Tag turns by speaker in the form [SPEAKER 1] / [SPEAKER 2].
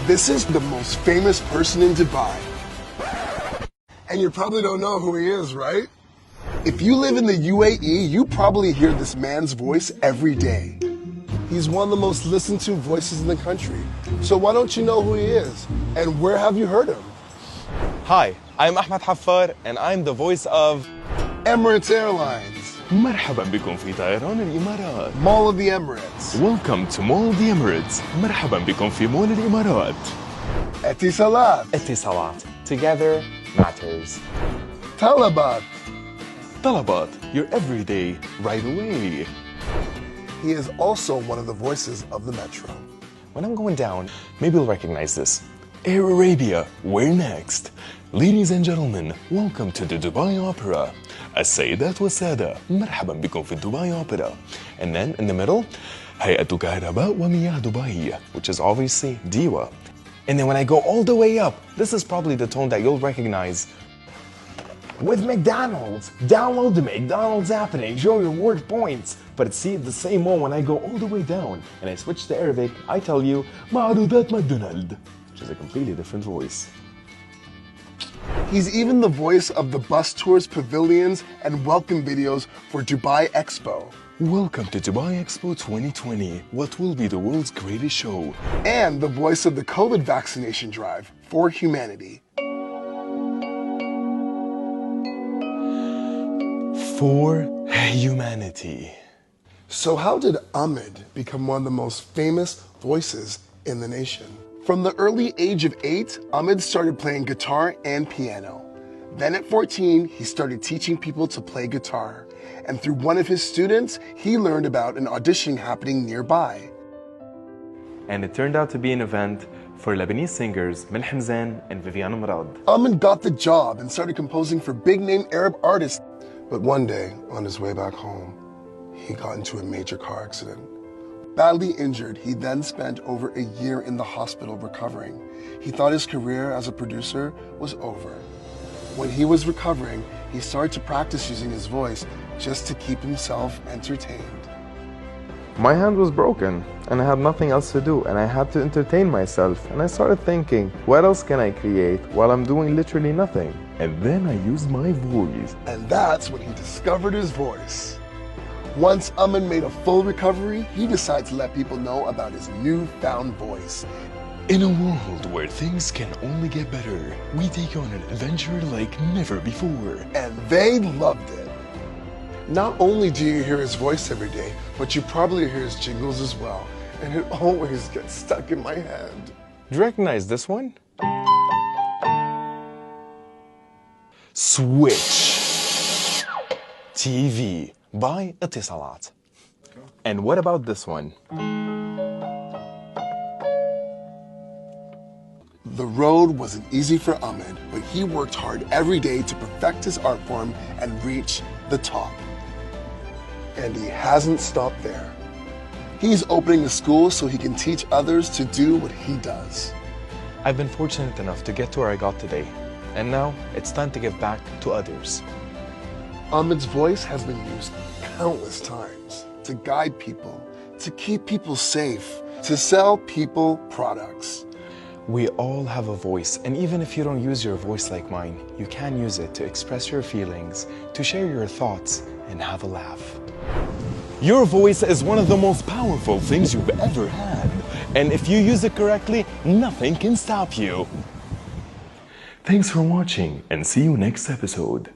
[SPEAKER 1] This is the most famous person in Dubai. And you probably don't know who he is, right? If you live in the UAE, you probably hear this man's voice every day. He's one of the most listened to voices in the country. So why don't you know who he is? And where have you heard him?
[SPEAKER 2] Hi, I'm Ahmed Haffar and I'm the voice of
[SPEAKER 1] Emirates Airlines.
[SPEAKER 2] مرحبا بكم في طيران الإمارات.
[SPEAKER 1] Mall of the Emirates.
[SPEAKER 2] Welcome to Mall of the Emirates. مرحبا بكم في مول الإمارات.
[SPEAKER 1] Etisalat.
[SPEAKER 2] اتصالات. Together matters.
[SPEAKER 1] Talabat.
[SPEAKER 2] طلبات. Your everyday, right away.
[SPEAKER 1] He is also one of the voices of the metro.
[SPEAKER 2] When I'm going down, maybe you'll recognize this. Air Arabia, where next? Ladies and gentlemen, welcome to the Dubai Opera. السيدات والسادة, مرحبا بكم في Dubai Opera. And then in the middle, هيئة كهرباء ومياه دبي, which is obviously DEWA. And then when I go all the way up, this is probably the tone that you'll recognize. With McDonald's, download the McDonald's app and enjoy your reward points. But see, the same one when I go all the way down and I switch to Arabic, I tell you, معروضات McDonald's, which is a completely different voice.
[SPEAKER 1] He's even the voice of the bus tours, pavilions, and welcome videos for Dubai Expo.
[SPEAKER 2] Welcome to Dubai Expo 2020, what will be the world's greatest show.
[SPEAKER 1] And the voice of the COVID vaccination drive for humanity.
[SPEAKER 2] For humanity.
[SPEAKER 1] So how did Ahmed become one of the most famous voices in the nation? From the early age of 8, Ahmed started playing guitar and piano. Then at 14, he started teaching people to play guitar. And through one of his students, he learned about an audition happening nearby.
[SPEAKER 2] And it turned out to be an event for Lebanese singers Milh Hamzan and Viviane Morad.
[SPEAKER 1] Ahmed got the job and started composing for big-name Arab artists. But one day, on his way back home, he got into a major car accident. Badly injured, he then spent over a year in the hospital recovering. He thought his career as a producer was over. When he was recovering, he started to practice using his voice just to keep himself entertained.
[SPEAKER 3] My hand was broken and I had nothing else to do and I had to entertain myself, and I started thinking, what else can I create while I'm doing literally nothing?
[SPEAKER 2] And then I used my voice.
[SPEAKER 1] And that's when he discovered his voice. Once Ahmed made a full recovery, he decided to let people know about his newfound voice.
[SPEAKER 2] In a world where things can only get better, we take on an adventure like never before.
[SPEAKER 1] And they loved it. Not only do you hear his voice every day, but you probably hear his jingles as well. And it always gets stuck in my head.
[SPEAKER 2] Do you recognize this one? Switch TV by Etisalat. And what about this one?
[SPEAKER 1] The road wasn't easy for Ahmed, but he worked hard every day to perfect his art form and reach the top. And he hasn't stopped there. He's opening a school so he can teach others to do what he does.
[SPEAKER 2] I've been fortunate enough to get to where I got today. And now it's time to give back to others.
[SPEAKER 1] Ahmed's voice has been used countless times to guide people, to keep people safe, to sell people products.
[SPEAKER 2] We all have a voice, and even if you don't use your voice like mine, you can use it to express your feelings, to share your thoughts, and have a laugh. Your voice is one of the most powerful things you've ever had, and if you use it correctly, nothing can stop you. Thanks for watching, and see you next episode.